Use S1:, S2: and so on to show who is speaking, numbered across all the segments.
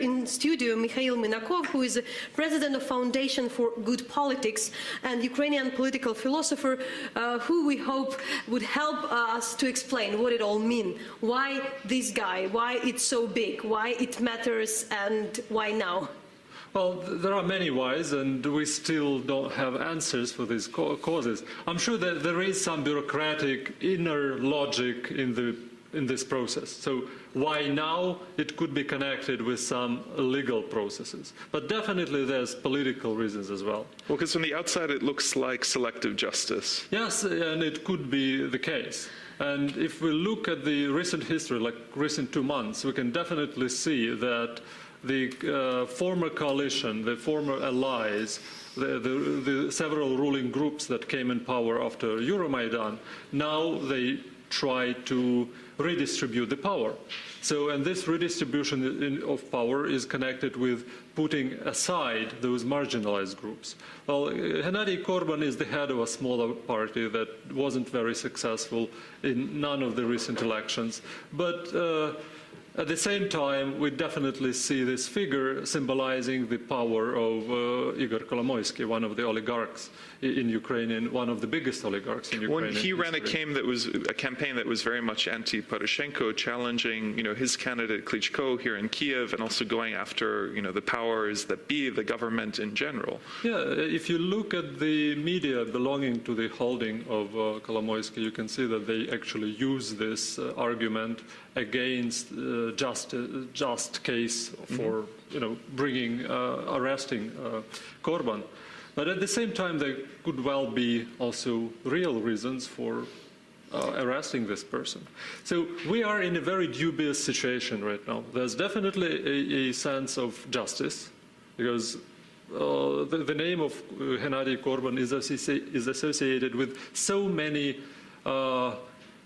S1: in studio Mikhail Minakov, who is president of Foundation for Good Politics and Ukrainian political philosopher, who we hope would help us to explain what it all means. Why this guy? Why it's so big? Why it matters? And why now?
S2: Well, there are many whys, and we still don't have answers for these causes. I'm sure that there is some bureaucratic inner logic in this process. So why now? It could be connected with some legal processes. But definitely there's political reasons as well.
S3: Well, because from the outside it looks like selective justice.
S2: Yes, and it could be the case. And if we look at the recent history, like recent 2 months, we can definitely see that the former coalition, the former allies, the several ruling groups that came in power after Euromaidan, now they try to redistribute the power. So, and this redistribution of power is connected with putting aside those marginalized groups. Well, Hennady Korban is the head of a smaller party that wasn't very successful in none of the recent elections, but at the same time, we definitely see this figure symbolizing the power of Eggert, one of the oligarchs in Ukraine, one of the biggest oligarchs in Ukraine.
S3: When he ran a campaign that was very much anti-Poroshenko, challenging, his candidate Klitschko here in Kyiv, and also going after, the powers that be, the government in general.
S2: Yeah, if you look at the media belonging to the holding of Kolomoisky, you can see that they actually use this argument against just case for bringing arresting Korban, but at the same time there could well be also real reasons for arresting this person. So we are in a very dubious situation right now. There's definitely a sense of justice because the name of Hennady Korban is associated with so many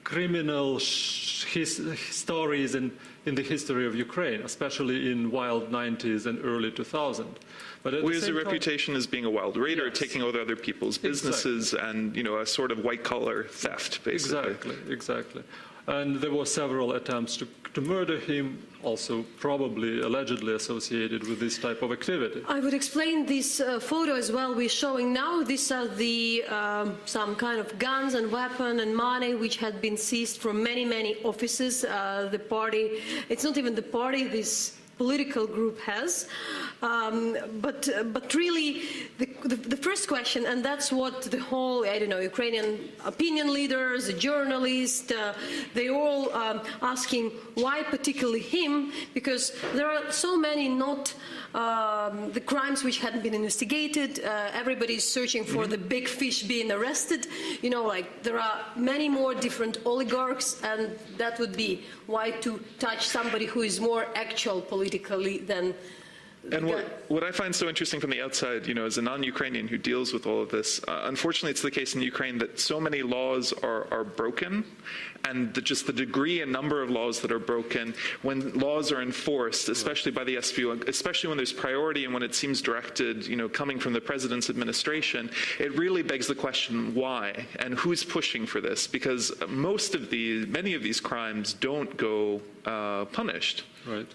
S2: criminal stories in the history of Ukraine, especially in wild 90s and early 2000s. But
S3: he has a reputation as being a wild raider, yes, taking over other people's businesses, and a sort of white-collar theft, basically.
S2: Exactly. And there were several attempts to murder him, also probably allegedly associated with this type of activity.
S1: I would explain this photo as well we're showing now. These are the some kind of guns and weapon and money which had been seized from many offices. The party, it's not even the party, this political group has, but really the first question, and that's what the whole, Ukrainian opinion leaders, the journalists, they all asking why particularly him, because there are so many not the crimes which hadn't been investigated. Everybody's searching for the big fish being arrested. Like there are many more different oligarchs, and that would be why to touch somebody who is more actual politically than.
S3: And what I find so interesting from the outside, as a non-Ukrainian who deals with all of this, unfortunately it's the case in Ukraine that so many laws are broken, and just the degree and number of laws that are broken when laws are enforced, especially by the SVU, especially when there's priority and when it seems directed, coming from the president's administration, it really begs the question why and who's pushing for this, because many of these crimes don't go punished.
S2: Right.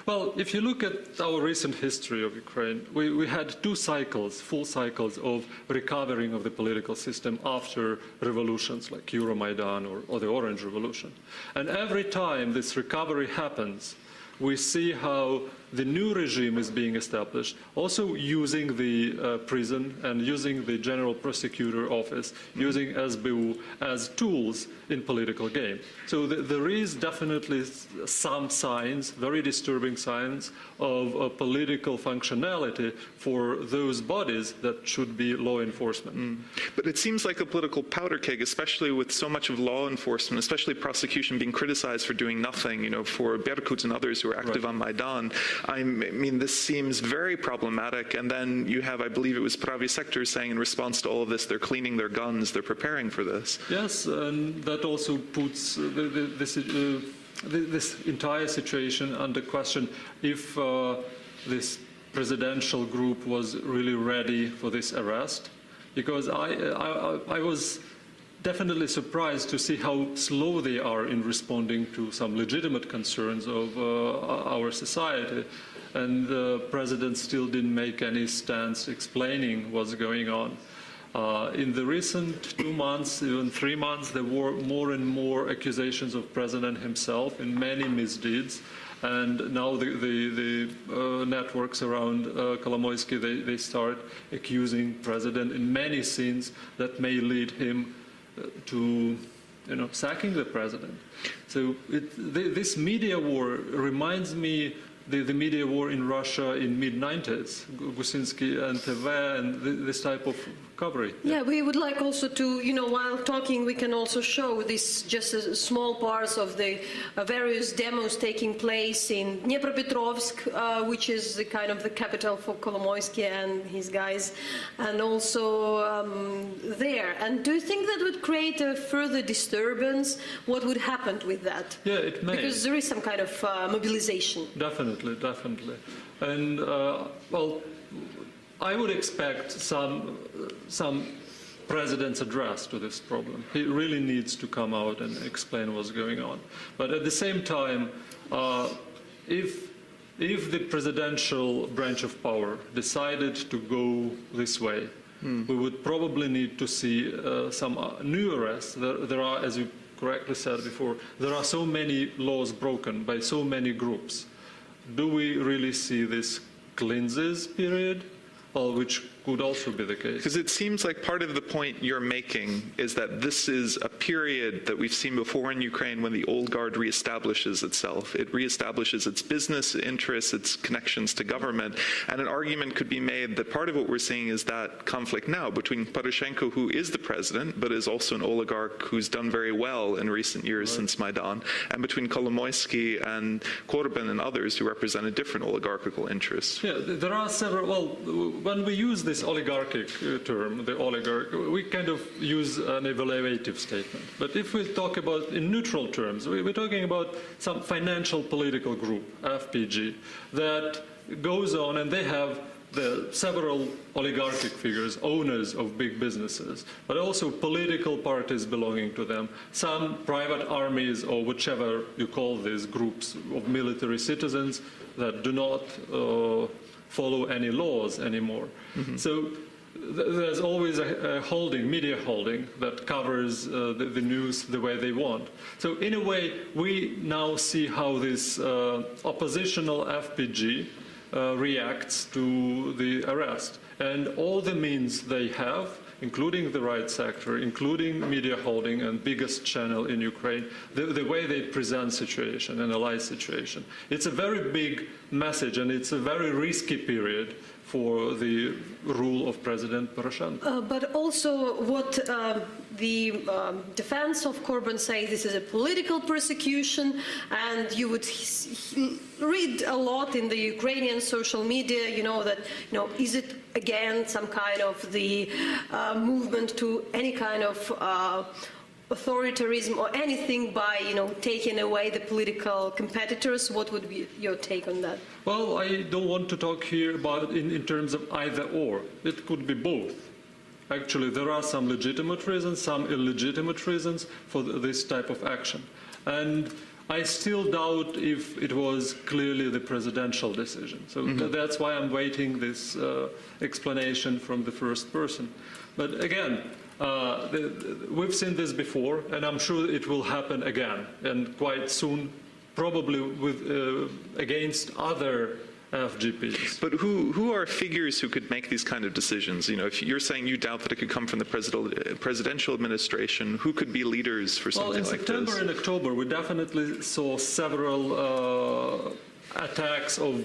S2: Well, if you look at our recent history of Ukraine, we had 2 cycles, full cycles of recovering of the political system after revolutions like Euromaidan or the Orange Revolution. And every time this recovery happens, we see how the new regime is being established, also using the prison and using the General Prosecutor Office, using SBU as tools in political game. So there is definitely some signs, very disturbing signs, of political functionality for those bodies that should be law enforcement.
S3: But it seems like a political powder keg, especially with so much of law enforcement, especially prosecution being criticized for doing nothing, for Berkut and others who are active on Maidan. I mean, this seems very problematic, and then you have, I believe it was Pravi Sector saying in response to all of this, they're cleaning their guns, they're preparing for this.
S2: Yes, and that also puts this entire situation under question if this presidential group was really ready for this arrest, because I was definitely surprised to see how slow they are in responding to some legitimate concerns of our society. and the president still didn't make any stance explaining what's going on. In the recent 2 months, even 3 months, there were more and more accusations of president himself in many misdeeds. And now the networks around Kolomoisky, they start accusing president in many scenes that may lead him to, sacking the president. So this media war reminds me the media war in Russia in mid-90s, Gusinsky and TV and this type of coverage.
S1: Yeah, we would like also to, while talking, we can also show this just small parts of the various demos taking place in Dnipropetrovsk, which is the kind of the capital for Kolomoisky and his guys, and also there. And do you think that would create a further disturbance? What would happen with that?
S2: Yeah, it may.
S1: Because there is some kind of mobilization.
S2: Definitely. And, well, I would expect some president's address to this problem. He really needs to come out and explain what's going on. But at the same time, if the presidential branch of power decided to go this way, we would probably need to see some new arrests. There are, as you correctly said before, there are so many laws broken by so many groups. Do we really see this cleanses period? Well, which could also be the case.
S3: Because it seems like part of the point you're making is that this is a period that we've seen before in Ukraine when the old guard reestablishes itself. It reestablishes its business interests, its connections to government, and an argument could be made that part of what we're seeing is that conflict now between Poroshenko, who is the president, but is also an oligarch who's done very well in recent years since Maidan, and between Kolomoisky and Korban and others who represented different oligarchical interests.
S2: Yeah, there are several, well, when we use this oligarchic term, the oligarch, we kind of use an evaluative statement. But if we talk about in neutral terms, we're talking about some financial political group, FPG, that goes on and they have the several oligarchic figures, owners of big businesses, but also political parties belonging to them, some private armies or whichever you call these groups of military citizens that do not follow any laws anymore. So there's always a holding, media holding, that covers the news the way they want. So in a way, we now see how this oppositional FPG reacts to the arrest. And all the means they have, including the right sector, including media holding and biggest channel in Ukraine, the way they present situation, analyze situation. It's a very big message and it's a very risky period for the rule of President Poroshenko.
S1: But also what the defense of Korban say, this is a political persecution, and you would read a lot in the Ukrainian social media, that, is it again some kind of the movement to any kind of authoritarianism or anything by, taking away the political competitors? What would be your take on that?
S2: Well, I don't want to talk here about in terms of either or. It could be both. Actually, there are some legitimate reasons, some illegitimate reasons for this type of action. And I still doubt if it was clearly the presidential decision. So that's why I'm waiting this explanation from the first person. But again, we've seen this before, and I'm sure it will happen again, and quite soon, probably with against other FGPs.
S3: But who are figures who could make these kind of decisions? If you're saying you doubt that it could come from the presidential administration, who could be leaders for something like this?
S2: Well, in September and October, we definitely saw several attacks of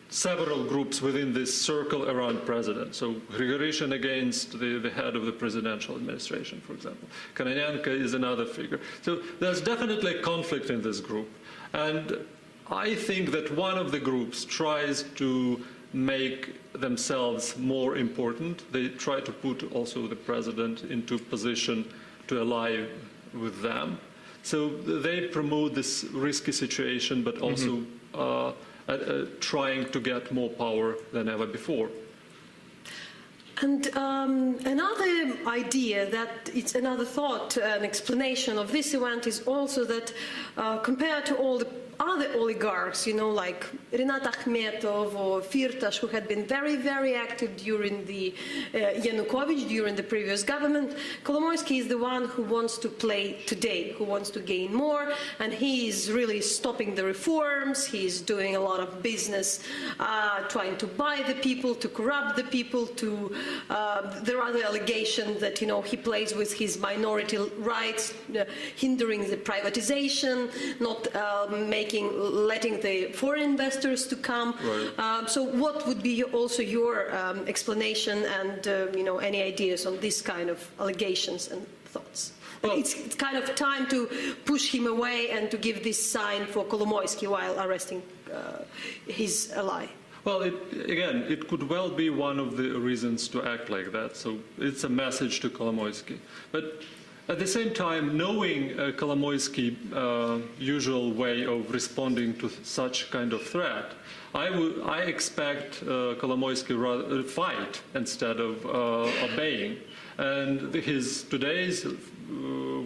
S2: several groups within this circle around president. So Grigorishin against the head of the presidential administration, for example. Kononenko is another figure. So there's definitely a conflict in this group. And I think that one of the groups tries to make themselves more important. They try to put also the president into position to ally with them. So they promote this risky situation, but also trying to get more power than ever before.
S1: And another idea that it's another thought, an explanation of this event is also that compared to all the other oligarchs, like Rinat Akhmetov or Firtash, who had been very, very active during the Yanukovych, during the previous government. Kolomoisky is the one who wants to play today, who wants to gain more, and he is really stopping the reforms. He's doing a lot of business, trying to buy the people, to corrupt the people, there are the allegations that, he plays with his minority rights, hindering the privatization, not letting the foreign investors to come.
S2: Right.
S1: So what would be also your explanation and, any ideas on this kind of allegations and thoughts?
S2: Well,
S1: it's kind of time to push him away and to give this sign for Kolomoisky while arresting his ally.
S2: Well, it could well be one of the reasons to act like that. So it's a message to Kolomoisky. But at the same time, knowing Kolomoisky's usual way of responding to such kind of threat, I expect Kolomoisky rather fight instead of obeying. And today's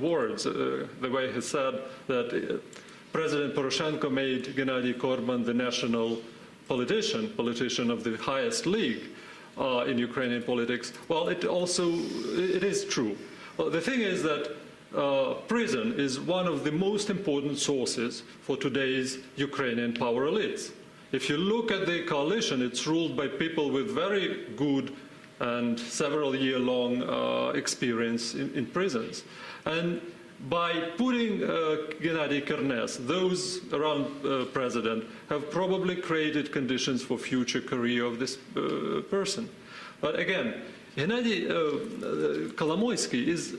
S2: words, the way he said that President Poroshenko made Gennady Korban the national politician of the highest league in Ukrainian politics. Well, it is true. Well, the thing is that prison is one of the most important sources for today's Ukrainian power elites. If you look at the coalition, it's ruled by people with very good and several-year-long experience in prisons. And by putting Gennady Kernes, those around president have probably created conditions for future career of this person. But again, Gennady Kolomoisky is,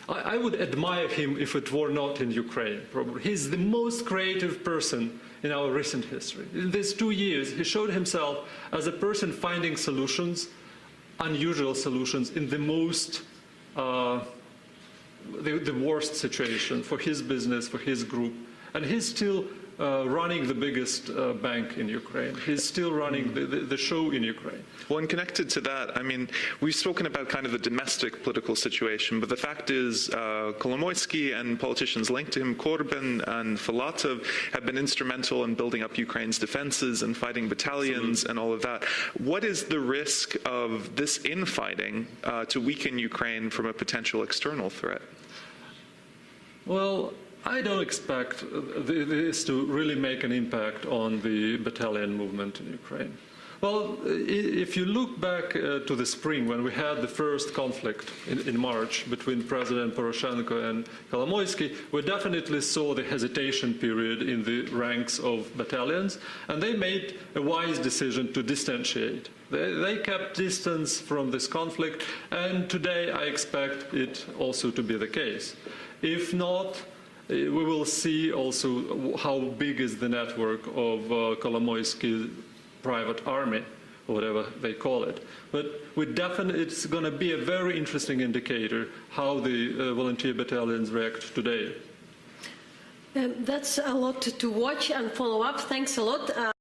S2: I would admire him if it were not in Ukraine, probably. He's the most creative person in our recent history. In these 2 years, he showed himself as a person finding solutions, unusual solutions, in the most the worst situation for his business, for his group. And he's still running the biggest bank in Ukraine. He's still running the show in Ukraine.
S3: Well, and connected to that, I mean, we've spoken about kind of the domestic political situation, but the fact is Kolomoisky and politicians linked to him, Korban and Filatov, have been instrumental in building up Ukraine's defenses and fighting battalions and all of that. What is the risk of this infighting to weaken Ukraine from a potential external threat?
S2: Well, I don't expect this to really make an impact on the battalion movement in Ukraine. Well, if you look back to the spring when we had the first conflict in March between President Poroshenko and Kolomoisky, we definitely saw the hesitation period in the ranks of battalions, and they made a wise decision to distantiate. They kept distance from this conflict, and today I expect it also to be the case. If not, we will see also how big is the network of Kolomoisky's private army, or whatever they call it. But it's going to be a very interesting indicator how the volunteer battalions react today.
S1: That's a lot to watch and follow up. Thanks a lot.